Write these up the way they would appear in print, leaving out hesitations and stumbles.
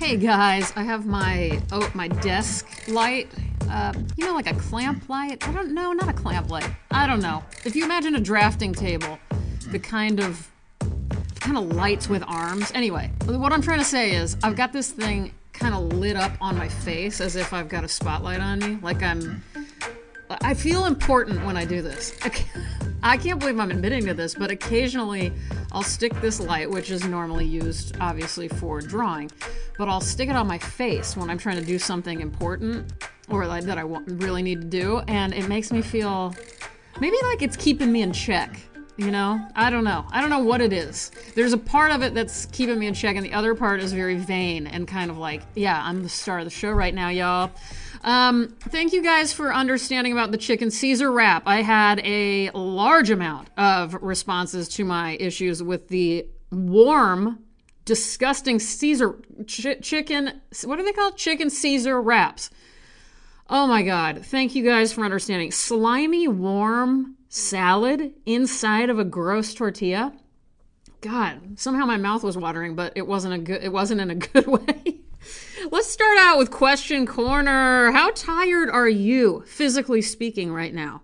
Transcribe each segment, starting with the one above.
Hey guys, I have my desk light. Like a clamp light? I don't know, not a clamp light. I don't know. If you imagine a drafting table, the kind of lights with arms. Anyway, what I'm trying to say is I've got this thing kind of lit up on my face as if I've got a spotlight on me. I feel important when I do this. I can't believe I'm admitting to this, but occasionally I'll stick this light, which is normally used, obviously, for drawing, but I'll stick it on my face when I'm trying to do something important or that I really need to do, and it makes me feel maybe like it's keeping me in check, you know? I don't know. I don't know what it is. There's a part of it that's keeping me in check, and the other part is very vain and kind of like, yeah, I'm the star of the show right now, y'all. Thank you guys for understanding about the chicken Caesar wrap. I had a large amount of responses to my issues with the warm, disgusting Caesar chicken. What are they called? Chicken Caesar wraps. Oh my God. Thank you guys for understanding. Slimy, warm salad inside of a gross tortilla. God, somehow my mouth was watering, but it wasn't in a good way. Let's start out with question corner. How tired are you, physically speaking, right now?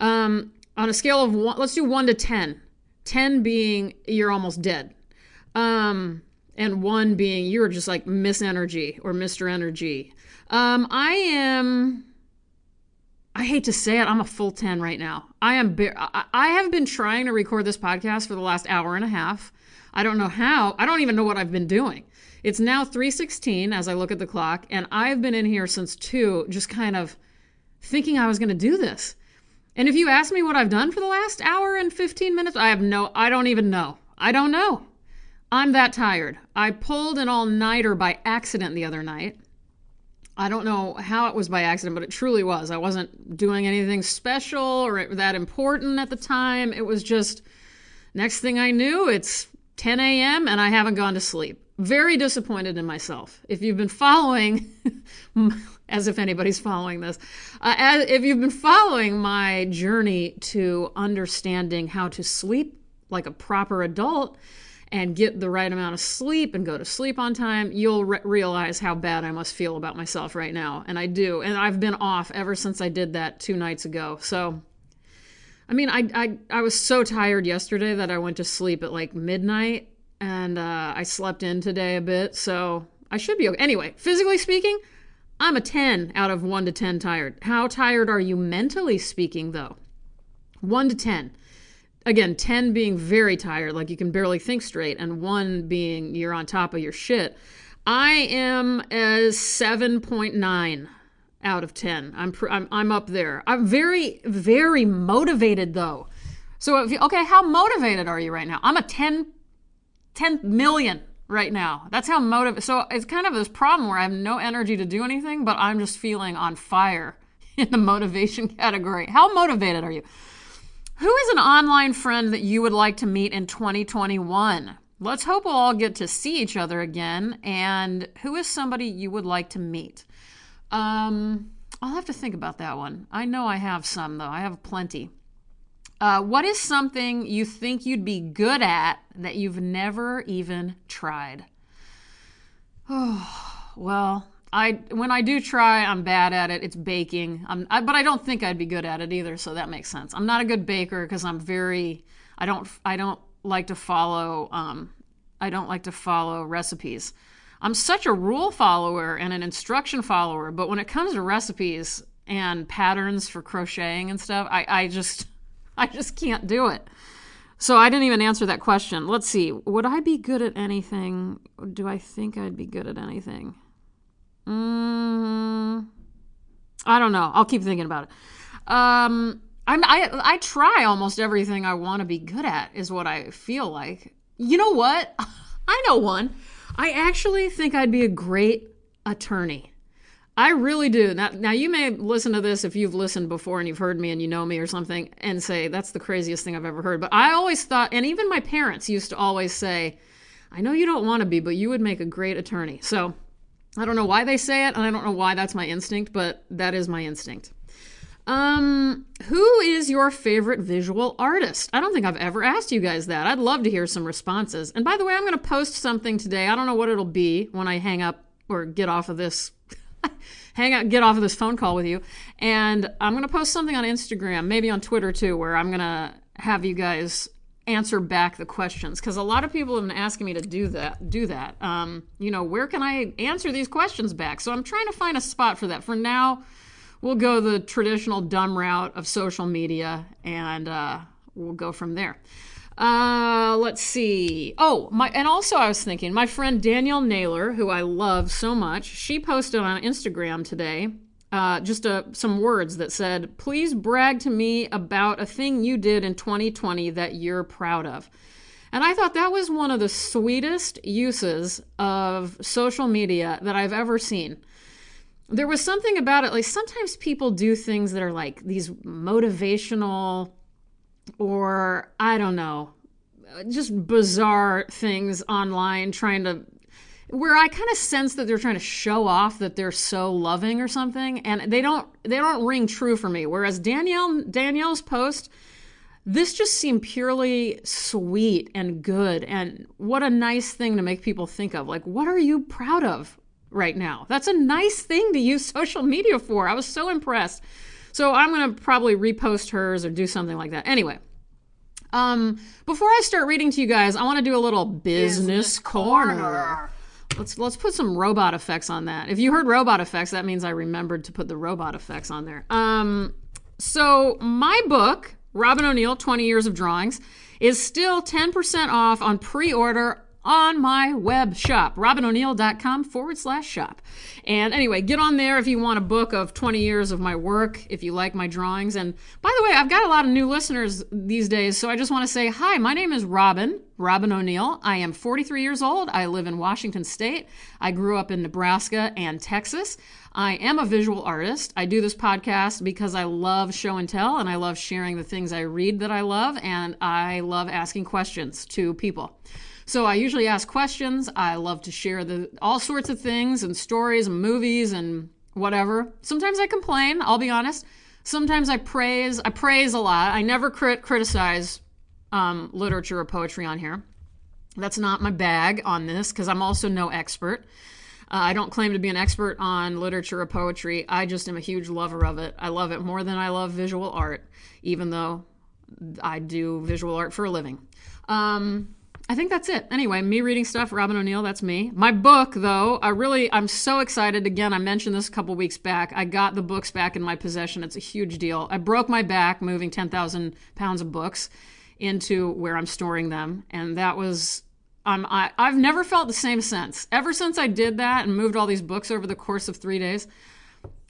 On a scale of 1, let's do 1 to 10. 10 being you're almost dead. And 1 being you're just like Miss Energy or Mr. Energy. I hate to say it, I'm a full 10 right now. I have been trying to record this podcast for the last hour and a half. I don't know how. I don't even know what I've been doing. It's now 3:16 as I look at the clock, and I've been in here since 2, just kind of thinking I was going to do this. And if you ask me what I've done for the last hour and 15 minutes, I don't even know. I don't know. I'm that tired. I pulled an all-nighter by accident the other night. I don't know how it was by accident, but it truly was. I wasn't doing anything special or that important at the time. It was just, next thing I knew, it's 10 a.m. and I haven't gone to sleep. Very disappointed in myself. If you've been following, as if anybody's following this, if you've been following my journey to understanding how to sleep like a proper adult and get the right amount of sleep and go to sleep on time, you'll realize how bad I must feel about myself right now. And I do. And I've been off ever since I did that 2 nights ago. So, I mean, I was so tired yesterday that I went to sleep at like midnight. And I slept in today a bit, so I should be okay. Anyway, physically speaking, I'm a 10 out of 1 to 10 tired. How tired are you mentally speaking, though? 1 to 10. Again, 10 being very tired, like you can barely think straight, and 1 being you're on top of your shit. I am a 7.9 out of 10. I'm up there. I'm very, very motivated, though. So, how motivated are you right now? I'm a 10 million right now. That's how motivated. So it's kind of this problem where I have no energy to do anything, but I'm just feeling on fire in the motivation category. How motivated are you? Who is an online friend that you would like to meet in 2021? Let's hope we'll all get to see each other again. And who is somebody you would like to meet? I'll have to think about that one. I know I have some, though. I have plenty. What is something you think you'd be good at that you've never even tried? Oh, well, when I do try, I'm bad at it. It's baking. But I don't think I'd be good at it either, so that makes sense. I'm not a good baker because I don't like to follow recipes. I'm such a rule follower and an instruction follower, but when it comes to recipes and patterns for crocheting and stuff, I just can't do it. So I didn't even answer that question. Let's see. Would I be good at anything? Do I think I'd be good at anything? I don't know. I'll keep thinking about it. I try almost everything I want to be good at, is what I feel like. You know what? I know one. I actually think I'd be a great attorney. I really do. Now, you may listen to this if you've listened before and you've heard me and you know me or something and say, that's the craziest thing I've ever heard. But I always thought, and even my parents used to always say, I know you don't want to be, but you would make a great attorney. So I don't know why they say it, and I don't know why that's my instinct, but that is my instinct. Who is your favorite visual artist? I don't think I've ever asked you guys that. I'd love to hear some responses. And by the way, I'm going to post something today. I don't know what it'll be when I hang up or get off of this get off of this phone call with you. And I'm going to post something on Instagram, maybe on Twitter too, where I'm going to have you guys answer back the questions, because a lot of people have been asking me to do that. Where can I answer these questions back? So I'm trying to find a spot for that. For now, we'll go the traditional dumb route of social media, and we'll go from there. Let's see. And also I was thinking, my friend Danielle Naylor, who I love so much, she posted on Instagram today just some words that said, please brag to me about a thing you did in 2020 that you're proud of. And I thought that was one of the sweetest uses of social media that I've ever seen. There was something about it, like sometimes people do things that are like these motivational or, I don't know, just bizarre things online where I kind of sense that they're trying to show off that they're so loving or something, and they don't ring true for me. Whereas Danielle's post, this just seemed purely sweet and good, and what a nice thing to make people think of. Like, what are you proud of right now? That's a nice thing to use social media for. I was so impressed. So I'm going to probably repost hers or do something like that. Anyway, before I start reading to you guys, I want to do a little business corner. Let's put some robot effects on that. If you heard robot effects, that means I remembered to put the robot effects on there. So my book, Robin O'Neill, 20 Years of Drawings, is still 10% off on pre-order on my web shop, robinoneal.com/shop. And anyway, get on there if you want a book of 20 years of my work, if you like my drawings. And by the way, I've got a lot of new listeners these days, so I just want to say, hi, my name is Robin O'Neill. I am 43 years old. I live in Washington State. I grew up in Nebraska and Texas. I am a visual artist. I do this podcast because I love show and tell, and I love sharing the things I read that I love, and I love asking questions to people. So I usually ask questions. I love to share all sorts of things and stories and movies and whatever. Sometimes I complain, I'll be honest. Sometimes I praise. I praise a lot. I never criticize literature or poetry on here. That's not my bag on this, because I'm also no expert. I don't claim to be an expert on literature or poetry. I just am a huge lover of it. I love it more than I love visual art, even though I do visual art for a living. I think that's it. Anyway, me reading stuff, Robin O'Neill, that's me. My book, though, I'm so excited. Again, I mentioned this a couple weeks back. I got the books back in my possession. It's a huge deal. I broke my back moving 10,000 pounds of books into where I'm storing them. And that was, I've never felt the same since. Ever since I did that and moved all these books over the course of 3 days,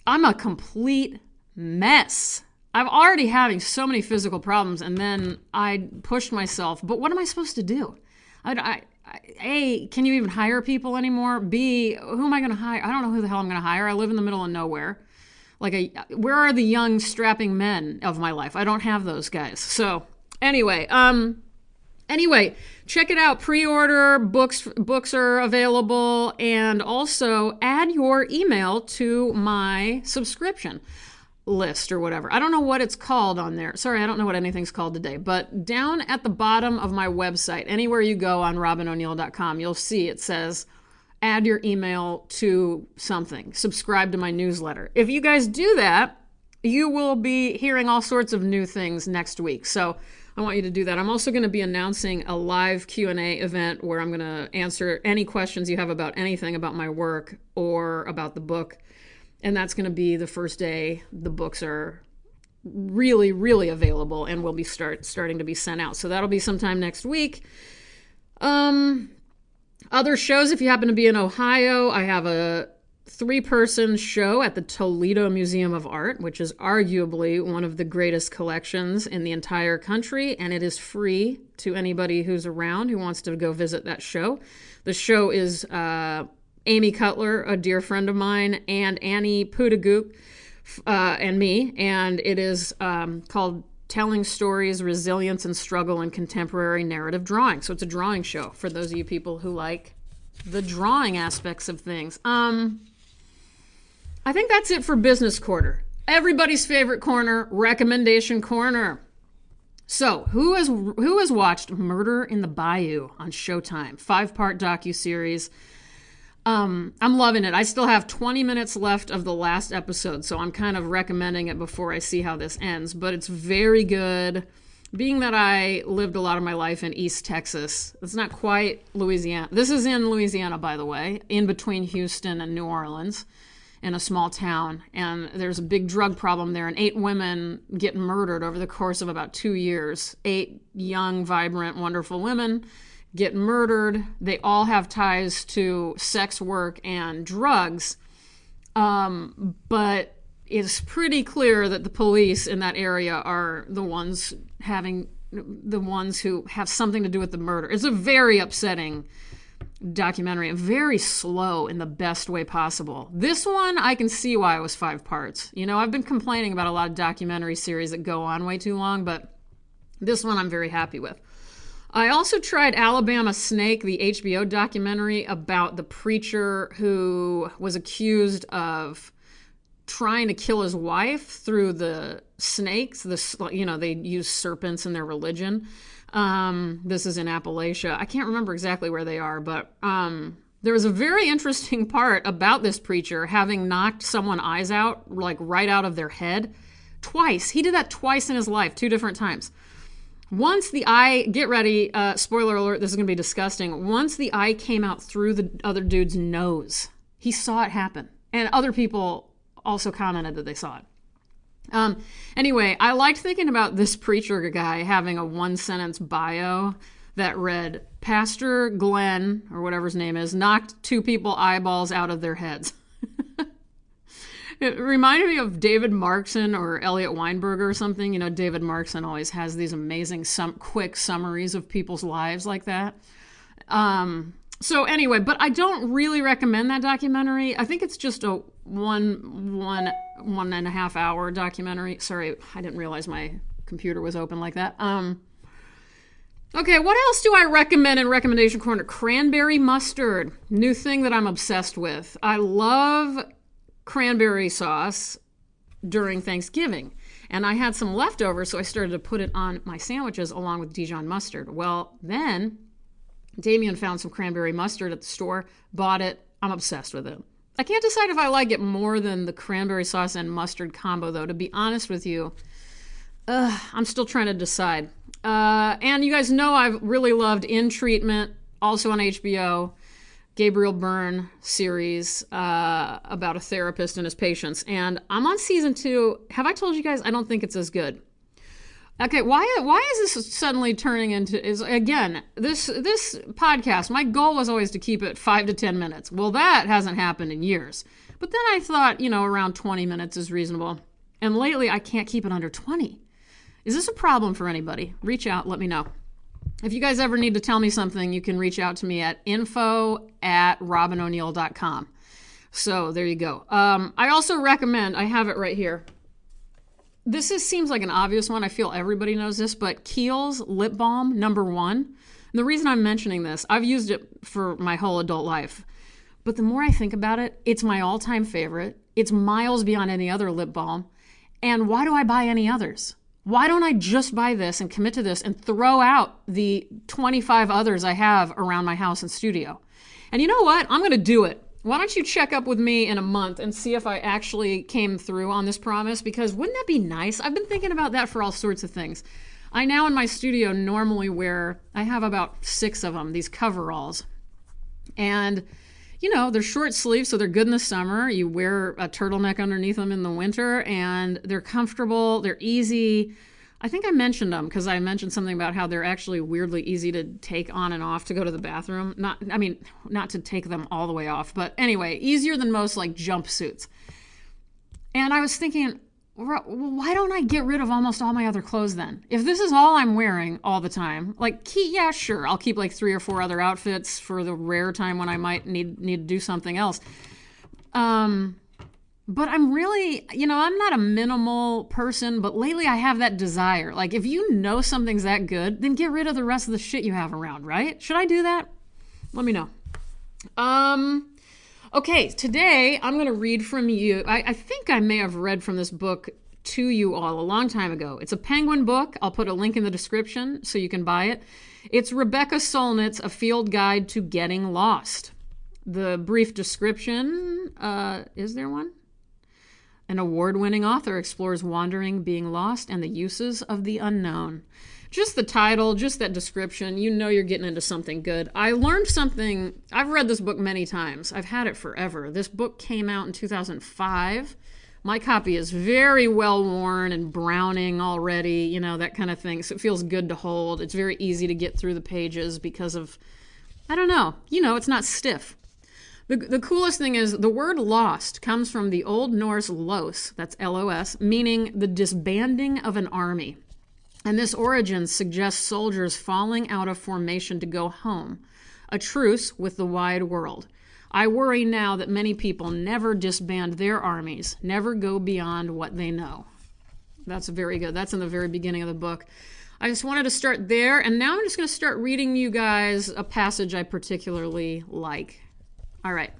I'm a complete mess. I'm already having so many physical problems, and then I pushed myself. But what am I supposed to do? A, can you even hire people anymore? B, who am I going to hire? I don't know who the hell I'm going to hire. I live in the middle of nowhere. Where are the young, strapping men of my life? I don't have those guys. So anyway, check it out. Pre-order books are available, and also add your email to my subscription list or whatever. I don't know what it's called on there. Sorry, I don't know what anything's called today. But down at the bottom of my website, anywhere you go on robinoneal.com, you'll see it says add your email to something. Subscribe to my newsletter. If you guys do that, you will be hearing all sorts of new things next week. So I want you to do that. I'm also going to be announcing a live Q&A event where I'm going to answer any questions you have about anything about my work or about the book. And that's going to be the first day the books are really, really available and will be starting to be sent out. So that'll be sometime next week. Other shows, if you happen to be in Ohio, I have a 3-person show at the Toledo Museum of Art, which is arguably one of the greatest collections in the entire country, and it is free to anybody who's around who wants to go visit that show. The show is Amy Cutler, a dear friend of mine, and Annie Pudagook and me, and it is called Telling Stories, Resilience and Struggle in Contemporary Narrative Drawing. So it's a drawing show for those of you people who like the drawing aspects of things. I think that's it for business quarter. Everybody's favorite corner, recommendation corner. So, who has watched Murder in the Bayou on Showtime? 5-part docuseries. I'm loving it. I still have 20 minutes left of the last episode, so I'm kind of recommending it before I see how this ends. But it's very good. Being that I lived a lot of my life in East Texas, it's not quite Louisiana. This is in Louisiana, by the way, in between Houston and New Orleans, in a small town. And there's a big drug problem there, and 8 women get murdered over the course of about 2 years. 8 young, vibrant, wonderful women get murdered. They all have ties to sex work and drugs. But it's pretty clear that the police in that area are the ones who have something to do with the murder. It's a very upsetting documentary and very slow in the best way possible. This one, I can see why it was 5 parts. You know, I've been complaining about a lot of documentary series that go on way too long, but this one I'm very happy with. I also tried Alabama Snake, the HBO documentary about the preacher who was accused of trying to kill his wife through the snakes. They use serpents in their religion. This is in Appalachia. I can't remember exactly where they are, but there was a very interesting part about this preacher having knocked someone's eyes out, like right out of their head, twice. He did that twice in his life, 2 different times. Once the eye, get ready, spoiler alert, this is going to be disgusting. Once the eye came out through the other dude's nose, he saw it happen. And other people also commented that they saw it. Anyway, I liked thinking about this preacher guy having a 1-sentence bio that read, Pastor Glenn, or whatever his name is, knocked 2 people eyeballs out of their heads. It reminded me of David Markson or Elliot Weinberger or something. You know, David Markson always has these amazing quick summaries of people's lives like that. So anyway, but I don't really recommend that documentary. I think it's just a one and a half hour documentary. Sorry, I didn't realize my computer was open like that. Okay, what else do I recommend in Recommendation Corner? Cranberry mustard, new thing that I'm obsessed with. I love cranberry sauce during Thanksgiving, and I had some leftover, so I started to put it on my sandwiches along with Dijon mustard. Well, then Damien found some cranberry mustard at the store, bought it. I'm obsessed with it. I can't decide if I like it more than the cranberry sauce and mustard combo, though. To be honest with you, I'm still trying to decide. And you guys know I've really loved In Treatment, also on HBO. Gabriel Byrne series about a therapist and his patients. And I'm on season 2. Have I told you guys? I don't think it's as good. Okay, why is this suddenly turning into, again, this podcast, my goal was always to keep it 5 to 10 minutes. Well, that hasn't happened in years. But then I thought, around 20 minutes is reasonable. And lately, I can't keep it under 20. Is this a problem for anybody? Reach out, let me know. If you guys ever need to tell me something, you can reach out to me at info@robinoneal.com. So there you go. I also recommend, I have it right here. This seems like an obvious one. I feel everybody knows this, but Kiehl's Lip Balm #1. And the reason I'm mentioning this, I've used it for my whole adult life. But the more I think about it, it's my all-time favorite. It's miles beyond any other lip balm. And why do I buy any others? Why don't I just buy this and commit to this and throw out the 25 others I have around my house and studio? And you know what? I'm going to do it. Why don't you check up with me in a month and see if I actually came through on this promise? Because wouldn't that be nice? I've been thinking about that for all sorts of things. I now in my studio normally I have about 6 of them, these coveralls. And, they're short sleeves, so they're good in the summer. You wear a turtleneck underneath them in the winter, and they're comfortable. They're easy. I think I mentioned them because I mentioned something about how they're actually weirdly easy to take on and off to go to the bathroom. Not to take them all the way off, but anyway, easier than most like jumpsuits. And I was thinking, why don't I get rid of almost all my other clothes then? If this is all I'm wearing all the time, yeah, sure, I'll keep 3 or 4 other outfits for the rare time when I might need to do something else. But I'm really, I'm not a minimal person, but lately I have that desire. If you know something's that good, then get rid of the rest of the shit you have around, right? Should I do that? Let me know. Okay, today I'm going to read from you. I think I may have read from this book to you all a long time ago. It's a Penguin book. I'll put a link in the description so you can buy it. It's Rebecca Solnit's A Field Guide to Getting Lost. The brief description, is there one? An award-winning author explores wandering, being lost, and the uses of the unknown. Just the title, just that description, you know you're getting into something good. I learned something. I've read this book many times. I've had it forever. This book came out in 2005. My copy is very well worn and browning already, you know, that kind of thing. So it feels good to hold. It's very easy to get through the pages because of, I don't know, it's not stiff. The coolest thing is the word lost comes from the Old Norse los, that's L-O-S, meaning the disbanding of an army. And this origin suggests soldiers falling out of formation to go home, a truce with the wide world. I worry now that many people never disband their armies, never go beyond what they know. That's very good. That's in the very beginning of the book. I just wanted to start there, and now I'm just going to start reading you guys a passage I particularly like. All right.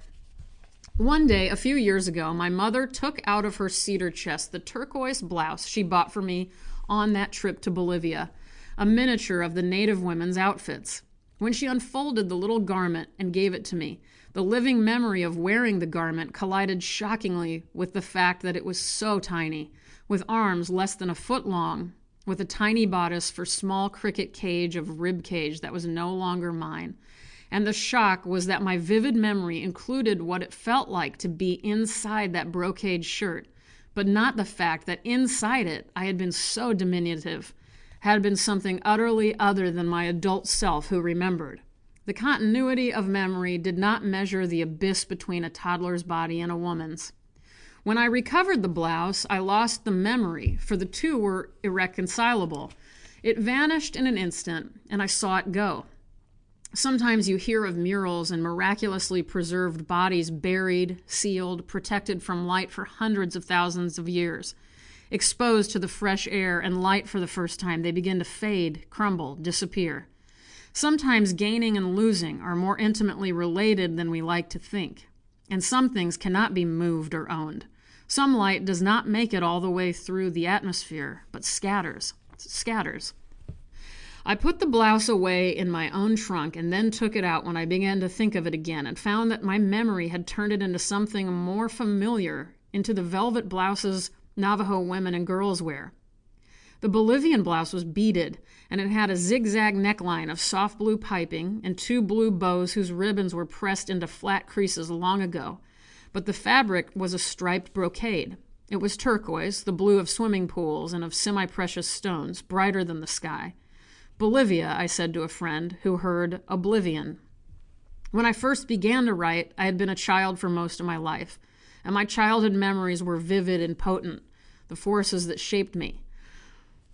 One day, a few years ago, my mother took out of her cedar chest the turquoise blouse she bought for me on that trip to Bolivia, a miniature of the native women's outfits. When she unfolded the little garment and gave it to me, the living memory of wearing the garment collided shockingly with the fact that it was so tiny, with arms less than a foot long, with a tiny bodice for small cricket cage of rib cage that was no longer mine. And the shock was that my vivid memory included what it felt like to be inside that brocade shirt, but not the fact that inside it I had been so diminutive, had been something utterly other than my adult self who remembered. The continuity of memory did not measure the abyss between a toddler's body and a woman's. When I recovered the blouse, I lost the memory, for the two were irreconcilable. It vanished in an instant, and I saw it go. Sometimes you hear of murals and miraculously preserved bodies buried, sealed, protected from light for hundreds of thousands of years. Exposed to the fresh air and light for the first time, they begin to fade, crumble, disappear. Sometimes gaining and losing are more intimately related than we like to think. And some things cannot be moved or owned. Some light does not make it all the way through the atmosphere, but scatters. I put the blouse away in my own trunk and then took it out when I began to think of it again and found that my memory had turned it into something more familiar, into the velvet blouses Navajo women and girls wear. The Bolivian blouse was beaded, and it had a zigzag neckline of soft blue piping and two blue bows whose ribbons were pressed into flat creases long ago. But the fabric was a striped brocade. It was turquoise, the blue of swimming pools and of semi-precious stones, brighter than the sky. Bolivia, I said to a friend who heard oblivion. When I first began to write, I had been a child for most of my life, and my childhood memories were vivid and potent, the forces that shaped me.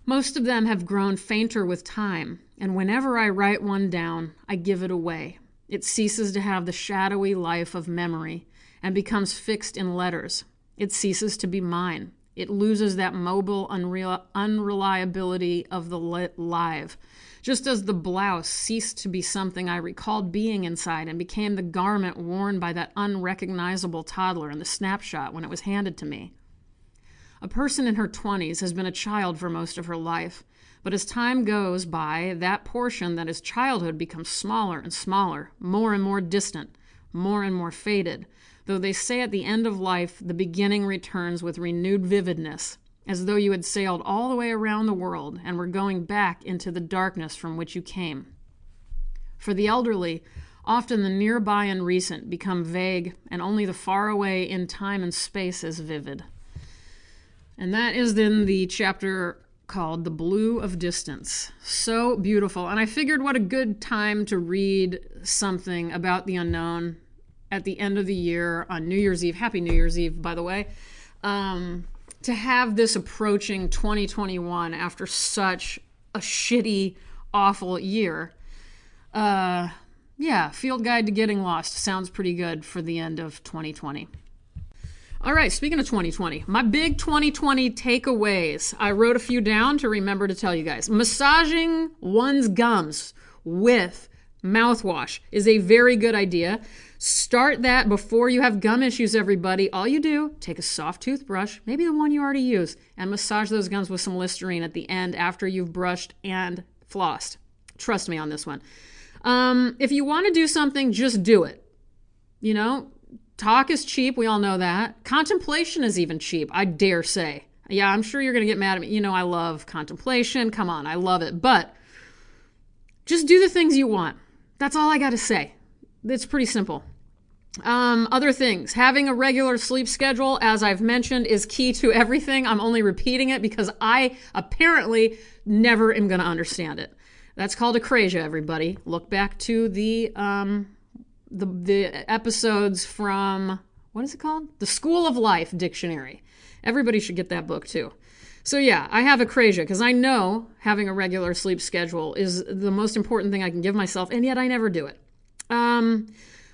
Most of them have grown fainter with time, and whenever I write one down, I give it away. It ceases to have the shadowy life of memory and becomes fixed in letters. It ceases to be mine. It loses that mobile unreliability of the live, just as the blouse ceased to be something I recalled being inside and became the garment worn by that unrecognizable toddler in the snapshot when it was handed to me. A person in her 20s has been a child for most of her life, but as time goes by, that portion that is childhood becomes smaller and smaller, more and more distant, more and more faded, though they say at the end of life the beginning returns with renewed vividness, as though you had sailed all the way around the world and were going back into the darkness from which you came. For the elderly, often the nearby and recent become vague, and only the far away in time and space is vivid. And that is then the chapter called The Blue of Distance. So beautiful. And I figured what a good time to read something about the unknown at the end of the year on New Year's Eve. Happy New Year's Eve, by the way. To have this approaching 2021 after such a shitty, awful year. Yeah, Field Guide to Getting Lost sounds pretty good for the end of 2020. All right, speaking of 2020, my big 2020 takeaways. I wrote a few down to remember to tell you guys. Massaging one's gums with mouthwash is a very good idea. Start that before you have gum issues, everybody. All you do, take a soft toothbrush, maybe the one you already use, and massage those gums with some Listerine at the end after you've brushed and flossed. Trust me on this one. If you want to do something, just do it. You know, talk is cheap. We all know that. Contemplation is even cheap, I dare say. Yeah, I'm sure you're going to get mad at me. You know, I love contemplation. Come on, I love it. But just do the things you want. That's all I got to say. It's pretty simple. Other things. Having a regular sleep schedule, as I've mentioned, is key to everything. I'm only repeating it because I apparently never am going to understand it. That's called acrasia, everybody. Look back to the episodes from, what is it called? The School of Life Dictionary. Everybody should get that book too. So yeah, I have acrasia because I know having a regular sleep schedule is the most important thing I can give myself, and yet I never do it.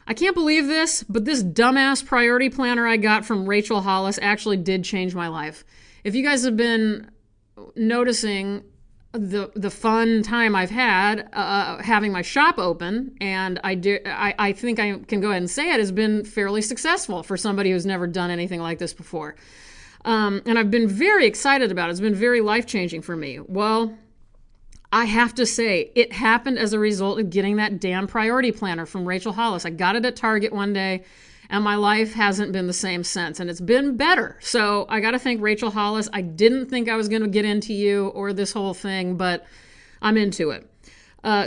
I can't believe this, but this dumbass priority planner I got from Rachel Hollis actually did change my life. If you guys have been noticing the fun time I've had having my shop open, and I think I can go ahead and say it has been fairly successful for somebody who's never done anything like this before. And I've been very excited about it. It's been very life-changing for me. Well, I have to say, it happened as a result of getting that damn priority planner from Rachel Hollis. I got it at Target one day, and my life hasn't been the same since, and it's been better. So I got to thank Rachel Hollis. I didn't think I was going to get into you or this whole thing, but I'm into it.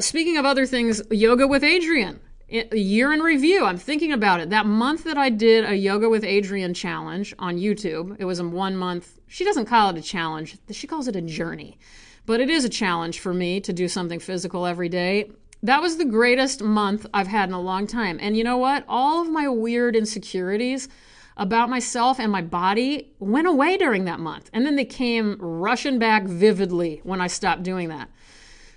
Speaking of other things, Yoga with Adriene. A year in review. I'm thinking about it. That month that I did a Yoga with Adriene challenge on YouTube, it was a 1 month. She doesn't call it a challenge. She calls it a journey. But it is a challenge for me to do something physical every day. That was the greatest month I've had in a long time. And you know what? All of my weird insecurities about myself and my body went away during that month. And then they came rushing back vividly when I stopped doing that.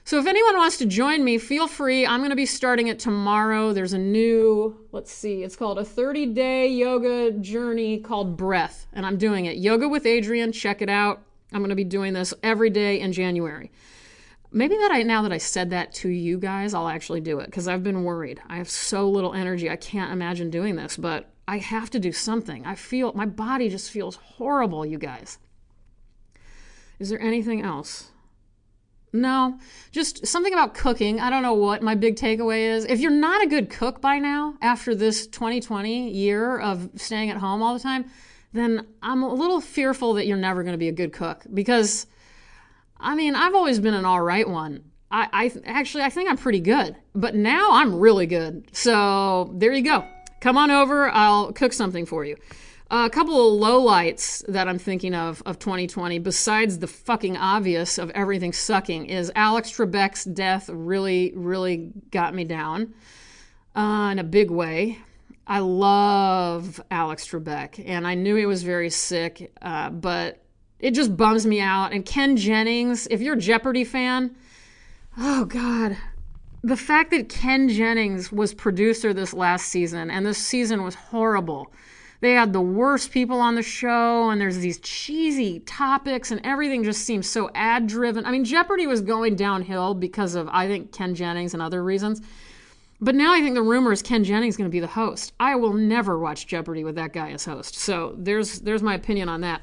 So if anyone wants to join me, feel free. I'm going to be starting it tomorrow. There's a new, let's see, it's called a 30-day yoga journey called Breath. And I'm doing it. Yoga with Adriene. Check it out. I'm going to be doing this every day in January. Maybe now that I said that to you guys, I'll actually do it because I've been worried. I have so little energy. I can't imagine doing this, but I have to do something. My body just feels horrible, you guys. Is there anything else? No, just something about cooking. I don't know what my big takeaway is. If you're not a good cook by now, after this 2020 year of staying at home all the time, then I'm a little fearful that you're never going to be a good cook because, I mean, I've always been an all right one. I think I'm pretty good, but now I'm really good. So there you go. Come on over. I'll cook something for you. A couple of lowlights that I'm thinking of 2020, besides the fucking obvious of everything sucking, is Alex Trebek's death really, really got me down in a big way. I love Alex Trebek, and I knew he was very sick, but it just bums me out. And Ken Jennings, if you're a Jeopardy fan, oh God, the fact that Ken Jennings was producer this last season, and this season was horrible. They had the worst people on the show, and there's these cheesy topics, and everything just seems so ad-driven. I mean, Jeopardy was going downhill because of, I think, Ken Jennings and other reasons. But now I think the rumor is Ken Jennings is going to be the host. I will never watch Jeopardy with that guy as host. So there's my opinion on that.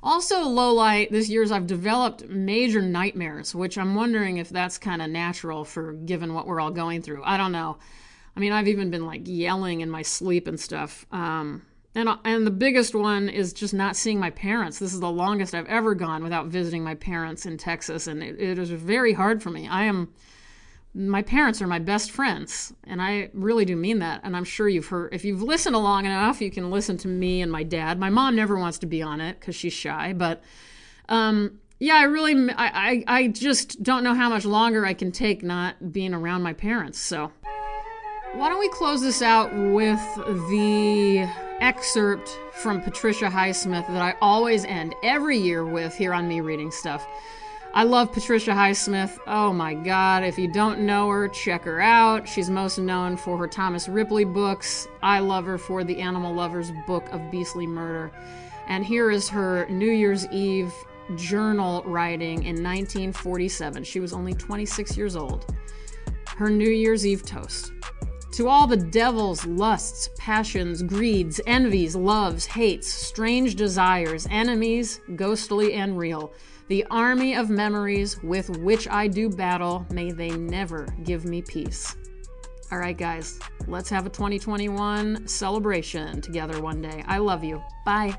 Also, low light this year's I've developed major nightmares, which I'm wondering if that's kind of natural for given what we're all going through. I don't know. I mean, I've even been like yelling in my sleep and stuff. And the biggest one is just not seeing my parents. This is the longest I've ever gone without visiting my parents in Texas, and it is very hard for me. My parents are my best friends, and I really do mean that. And I'm sure you've heard, if you've listened long enough, you can listen to me and my dad. My mom never wants to be on it because she's shy, but yeah, I just don't know how much longer I can take not being around my parents. So why don't we close this out with the excerpt from Patricia Highsmith that I always end every year with here on Me Reading Stuff. I love Patricia Highsmith. Oh my God, if you don't know her, check her out. She's most known for her Thomas Ripley books. I love her for the Animal Lovers Book of Beastly Murder. And here is her New Year's Eve journal writing in 1947. She was only 26 years old. Her New Year's Eve toast. To all the devils, lusts, passions, greeds, envies, loves, hates, strange desires, enemies, ghostly and real, the army of memories with which I do battle, may they never give me peace. All right, guys, let's have a 2021 celebration together one day. I love you. Bye.